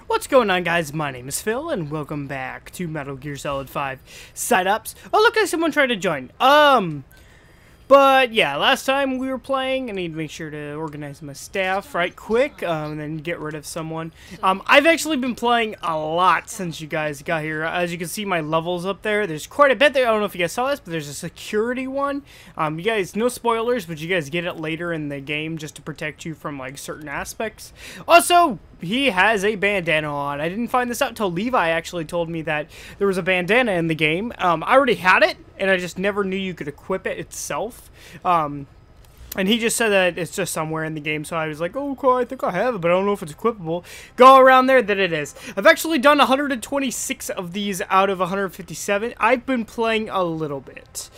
What's going on, guys? My name is Phil, and welcome back to Metal Gear Solid 5 Side-Ups. Oh, look, there's someone trying to join. But yeah, last time we were playing, I need to make sure to organize my staff right quick, and then get rid of someone. I've actually been playing a lot since you guys got here. As you can see, my levels up there, there's quite a bit there. I don't know if you guys saw this, but there's a security one. You guys, no spoilers, but you guys get it later in the game just to protect you from, like, certain aspects. Also, he has a bandana on. I didn't find this out until Levi actually told me that there was a bandana in the game. I already had it, and I just never knew you could equip it itself. And he just said that it's just somewhere in the game, so I was like, oh, cool, I think I have it, but I don't know if it's equipable. Go around there, that it is. I've actually done 126 of these out of 157. I've been playing a little bit.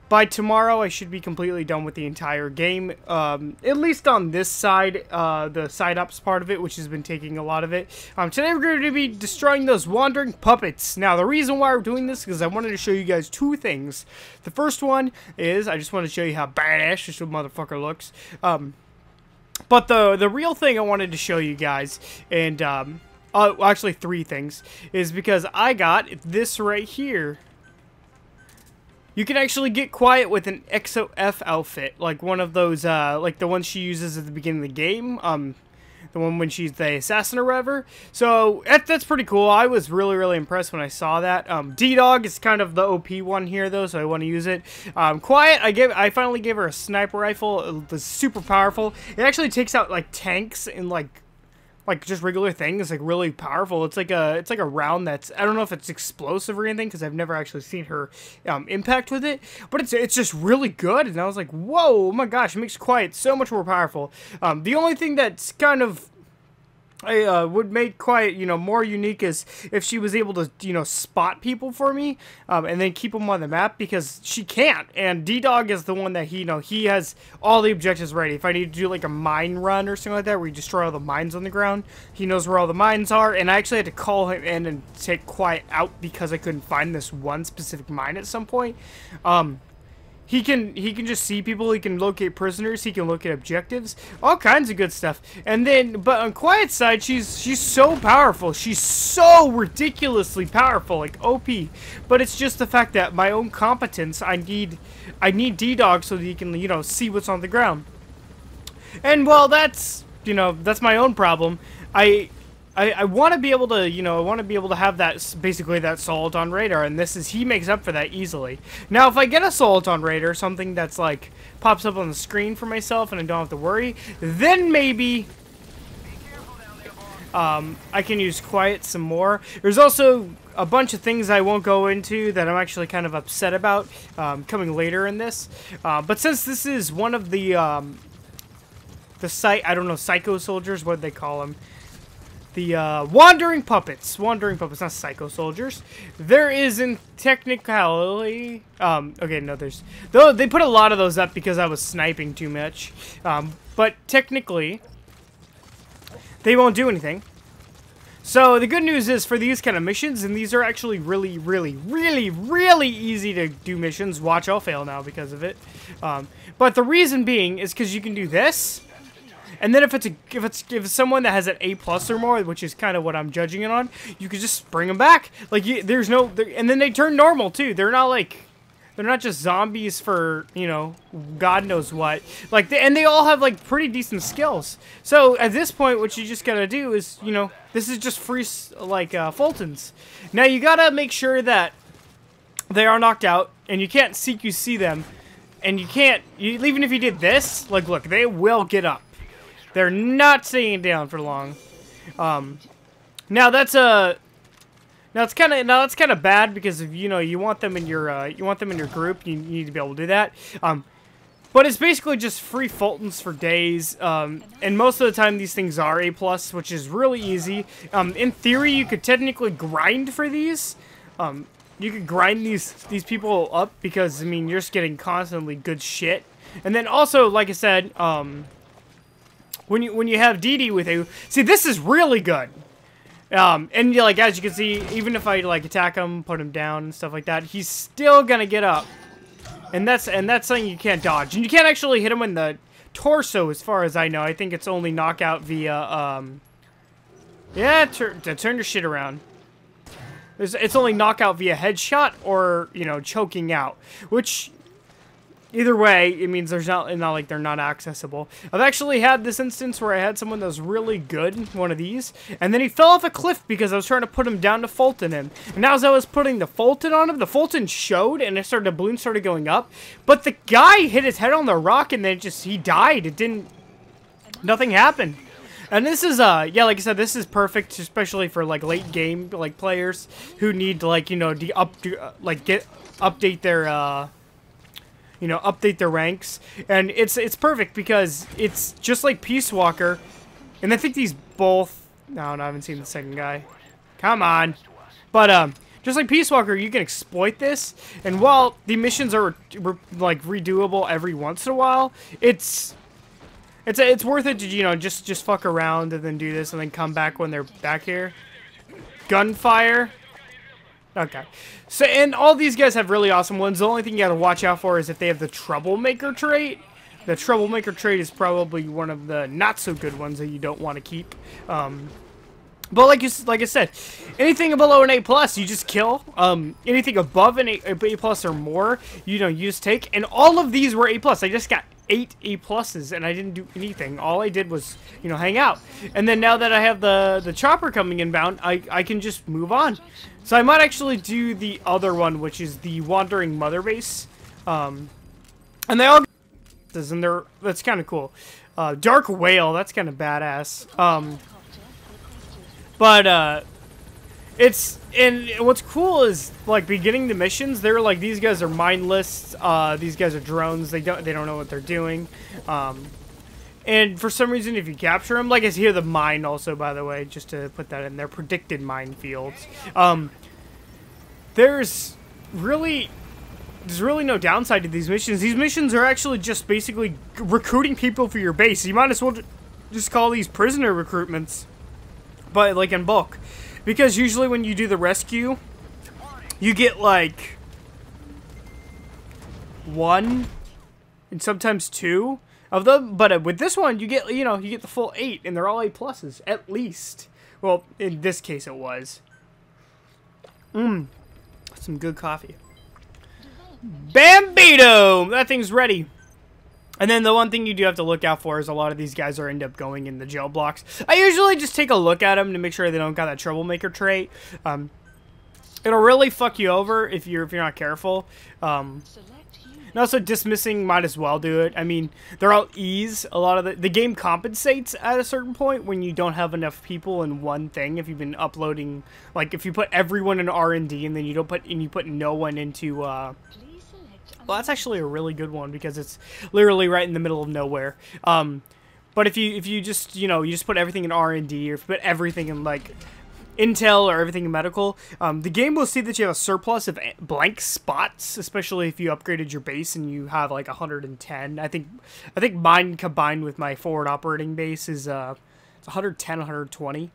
By tomorrow, I should be completely done with the entire game, at least on this side, the side-ups part of it, which has been taking a lot of it. Today we're going to be destroying those wandering puppets. Now, the reason why we're doing this is because I wanted to show you guys two things. The first one is, I just want to show you how badass this motherfucker looks. But the real thing I wanted to show you guys, and, actually three things, is because I got this right here. You can actually get quiet with an XOF outfit, like one of those, like the one she uses at the beginning of the game, the one when she's the assassin or whatever. So, that's pretty cool. I was really impressed when I saw that. D-Dog is kind of the OP one here, though, so I want to use it. Quiet, I finally gave her a sniper rifle. It was super powerful. It actually takes out, like, tanks and, like just regular things, like really powerful. It's like a round that's, I don't know if it's explosive or anything because I've never actually seen her impact with it, but it's just really good. And I was like, whoa, oh my gosh, it makes Quiet so much more powerful. The only thing that's kind of would make Quiet, more unique is if she was able to, spot people for me, and then keep them on the map, because she can't. And D-Dog is the one that he has all the objectives ready. If I need to do like a mine run or something like that, where you destroy all the mines on the ground, he knows where all the mines are. And I actually had to call him in and take Quiet out because I couldn't find this one specific mine at some point. He can just see people, he can locate prisoners, he can locate objectives, all kinds of good stuff. And then, but on Quiet's side, she's so powerful. She's so ridiculously powerful, like OP. But it's just the fact that my own competence, I need D-Dog so that he can, see what's on the ground. And well, that's my own problem. I want to be able to, have that, basically that Assault on Radar, and he makes up for that easily. Now, if I get Assault on Radar, something that's like, pops up on the screen for myself and I don't have to worry, then maybe, I can use Quiet some more. There's also a bunch of things I won't go into that I'm actually kind of upset about, coming later in this. But since this is one of the I don't know, Psycho Soldiers, what do they call them? The wandering puppets, not psycho soldiers. There is in technicality, okay, no, though they put a lot of those up because I was sniping too much. But technically, they won't do anything. So the good news is for these kind of missions, and these are actually really easy to do missions. Watch, I'll fail now because of it. But the reason being is because you can do this. And then if it's someone that has an A+ or more, which is kind of what I'm judging it on, you could just bring them back. Like and then they turn normal too. They're not just zombies for, God knows what. Like and they all have like pretty decent skills. So at this point, what you just gotta do is, this is just free like Fultons. Now you gotta make sure that they are knocked out, and you can't CQC them, and you can't even if you did this. Like, look, they will get up. They're not staying down for long. Now that's kind of bad because if you want them in your group, you need to be able to do that. But it's basically just free Fultons for days. And most of the time these things are A+, which is really easy. In theory, you could technically grind for these. You could grind these people up because you're just getting constantly good shit. And then also, like I said, when you have DD with you, see, this is really good. And as you can see, even if I attack him, put him down and stuff like that, he's still gonna get up. And that's something you can't dodge. And you can't actually hit him in the torso, as far as I know. I think it's only knockout via Yeah, turn your shit around. It's only knockout via headshot or, you know, choking out. Which, either way, it means there's not like they're not accessible. I've actually had this instance where I had someone that was really good, one of these, and then he fell off a cliff because I was trying to put him down to Fulton him. And now as I was putting the Fulton on him, the Fulton showed and the balloon started going up. But the guy hit his head on the rock and then he died. Nothing happened. And this is, yeah, like I said, this is perfect, especially for, like, late game, like, players who need to, like, you know, update their, you know, update their ranks. And it's perfect because it's just like Peace Walker. And I think these both, no, I haven't seen the second guy. Come on. But, just like Peace Walker, you can exploit this. And while the missions are, like, redoable every once in a while, it's worth it to, you know, just fuck around and then do this and then come back when they're back here. Gunfire. Okay. So, and all these guys have really awesome ones. The only thing you gotta watch out for is if they have the Troublemaker trait. The Troublemaker trait is probably one of the not-so-good ones that you don't want to keep. But like I said, anything below an A+, you just kill. Anything above an A+ or more, you know, you just take. And all of these were A+. I just got 8 A+, and I didn't do anything. All I did was, you know, hang out. And then now that I have the chopper coming inbound, I can just move on. So I might actually do the other one, which is the Wandering Mother Base. And they all and that's kind of cool. Dark Whale, that's kind of badass. But and what's cool is, like, beginning the missions, they're like, these guys are mindless, these guys are drones, they don't know what they're doing, and for some reason, if you capture them, like, I hear the mine also, by the way, just to put that in there, predicted minefields, there's really no downside to these missions. These missions are actually just basically recruiting people for your base. You might as well just call these prisoner recruitments, but, like, in bulk. Because usually when you do the rescue, you get, like, 1 and sometimes 2 of them. But with this one, you get, you know, you get the full 8, and they're all A+, at least. Well, in this case it was. Some good coffee. Bambito! That thing's ready. And then the one thing you do have to look out for is a lot of these guys end up going in the jail blocks. I usually just take a look at them to make sure they don't got that Troublemaker trait. It'll really fuck you over if you're not careful. And also dismissing might as well do it. I mean, they're all E's. A lot of the game compensates at a certain point when you don't have enough people in one thing. If you've been uploading, like if you put everyone in R&D and then you put no one into well, that's actually a really good one because it's literally right in the middle of nowhere. But if you just, you know, you just put everything in R&D, or if you put everything in, like, Intel or everything in medical, the game will see that you have a surplus of blank spots, especially if you upgraded your base and you have, like, 110. I think mine combined with my forward operating base is it's 110, 120.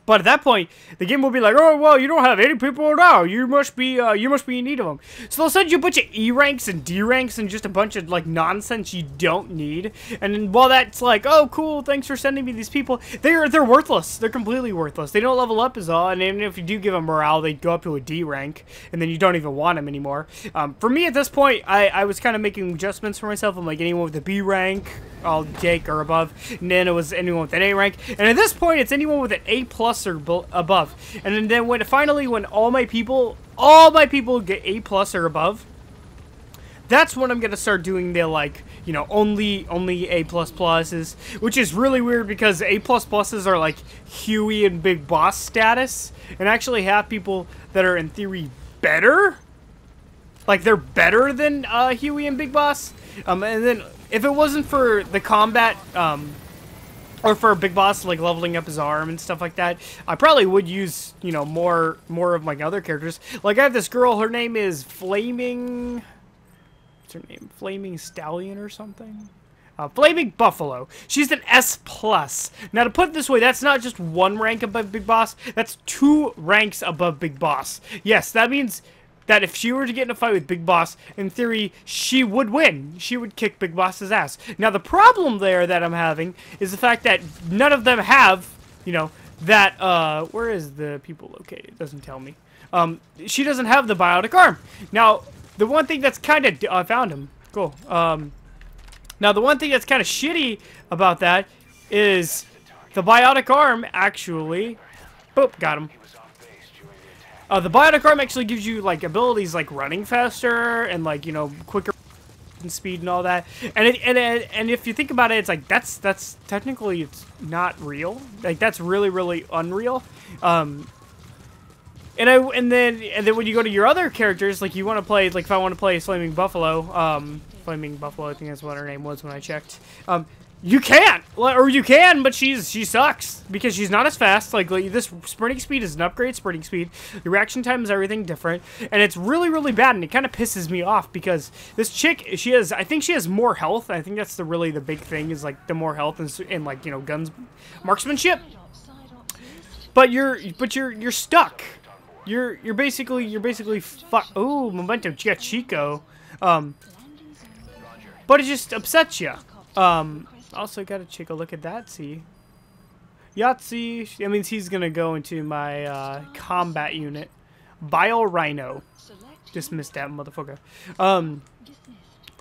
But at that point, the game will be like, oh, well, you don't have any people now. You must be in need of them. So they'll send you a bunch of E ranks and D ranks and just a bunch of, like, nonsense you don't need. And then while that's like, oh, cool, thanks for sending me these people, they're worthless. They're completely worthless. They don't level up as all. And even if you do give them morale, they go up to a D rank, and then you don't even want them anymore. For me at this point, I was kind of making adjustments for myself. I'm like, anyone with a B rank, I'll take or above. And then it was anyone with an A rank. And at this point, it's anyone with an A+ or above. And then when all my people get A+ or above, that's when I'm gonna start doing the, like, you know, only A++s, which is really weird because A++s are like Huey and Big Boss status, and actually have people that are in theory better. Like, they're better than Huey and Big Boss. And then if it wasn't for the combat, or for Big Boss, like, leveling up his arm and stuff like that, I probably would use, you know, more of my other characters. Like, I have this girl, her name is Flaming... What's her name? Flaming Stallion or something? Flaming Buffalo. She's an S+. Now, to put it this way, that's not just 1 rank above Big Boss, that's 2 ranks above Big Boss. Yes, that means that if she were to get in a fight with Big Boss, in theory, she would win. She would kick Big Boss's ass. Now, the problem there that I'm having is the fact that none of them have you know, that, where is the people located? It doesn't tell me. She doesn't have the biotic arm. Now, the one thing that's kind of, I found him. Cool. Now, the one thing that's kind of shitty about that is the biotic arm actually, boop, got him. The biotic arm actually gives you, like, abilities like running faster and, like, you know, quicker speed and all that. And if you think about it, it's like, that's technically, it's not real. Like, that's really, really unreal. And then when you go to your other characters, like, you want to play, like, if I want to play Flaming Buffalo, I think that's what her name was when I checked. You can't, or you can, but she sucks because she's not as fast. Like this sprinting speed is an upgrade sprinting speed. The reaction time is everything different, and it's really, really bad. And it kind of pisses me off because this chick, I think she has more health. I think that's really the big thing is like the more health and like, you know, guns, marksmanship. But you're stuck. You're basically fuck. Oh, momentum. She got Chico. But it just upsets you. Also gotta take a look at that, see. Yahtzee, that means he's gonna go into my, combat unit. Bio Rhino. Just missed that motherfucker.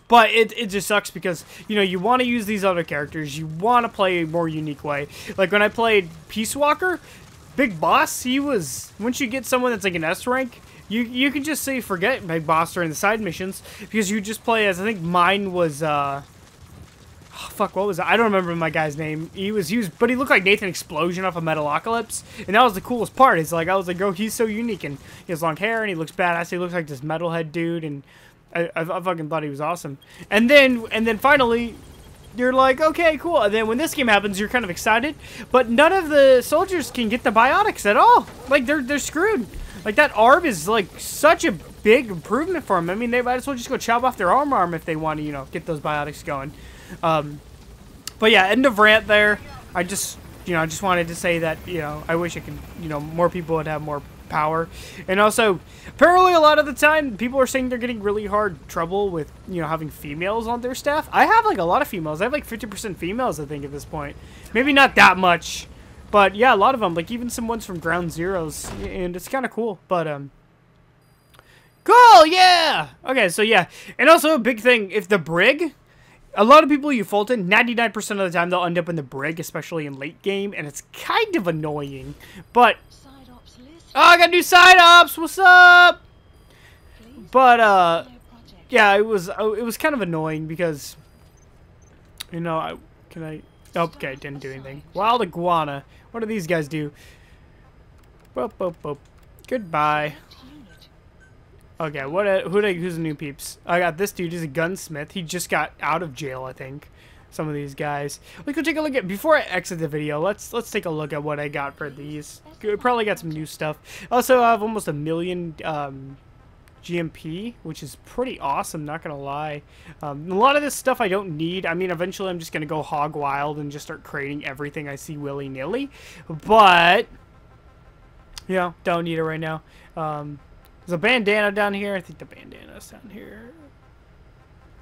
But it just sucks because, you know, you want to use these other characters. You want to play a more unique way. Like when I played Peace Walker, Big Boss, he was, once you get someone that's like an S rank, you can just say forget Big Boss during the side missions because you just play as, I think mine was, oh, fuck, what was that? I don't remember my guy's name. But he looked like Nathan Explosion off of Metalocalypse, and that was the coolest part. It's like, I was like, oh, he's so unique, and he has long hair, and he looks badass. He looks like this metalhead dude, and I fucking thought he was awesome. And then finally, you're like, okay, cool. And then when this game happens, you're kind of excited, but none of the soldiers can get the biotics at all. Like, they're screwed. Like, that arm is, like, such a big improvement for them. I mean, they might as well just go chop off their arm if they want to, you know, get those biotics going. But yeah, end of rant there. I just wanted to say that, you know, I wish I could, you know, more people would have more power. And also, apparently a lot of the time, people are saying they're getting really hard trouble with, you know, having females on their staff. I have, like, a lot of females. I have, like, 50% females, I think, at this point. Maybe not that much. But, yeah, a lot of them. Like, even some ones from Ground Zeroes. And it's kind of cool. But, cool, yeah! Okay, so, yeah. And also, a big thing, if the Brig... A lot of people you Fulton, 99% of the time they'll end up in the Brig, especially in late game, and it's kind of annoying. But, oh, I gotta do side ops, what's up? But, yeah, it was kind of annoying because, you know, okay, didn't do anything. Wild Iguana, what do these guys do? Boop, boop, boop. Goodbye. Okay, who's the new peeps? I got this dude. He's a gunsmith. He just got out of jail, I think. Some of these guys. Let's go take a look at, before I exit the video, let's take a look at what I got for these. Probably got some new stuff. Also, I have almost 1 million GMP, which is pretty awesome, not gonna lie. A lot of this stuff I don't need. I mean, eventually I'm just gonna go hog wild and just start creating everything I see willy-nilly. But, you know, don't need it right now. There's a bandana down here. I think the bandana's down here.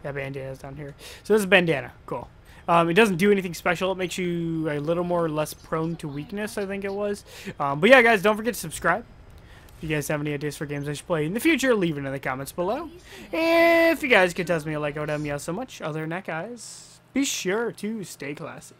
Yeah, bandana's down here. So this is a bandana. Cool. It doesn't do anything special. It makes you a little more or less prone to weakness, I think it was. But yeah, guys, don't forget to subscribe. If you guys have any ideas for games I should play in the future, leave it in the comments below. If you guys could tell me a like, I would help me out so much. Other than that, guys, be sure to stay classy.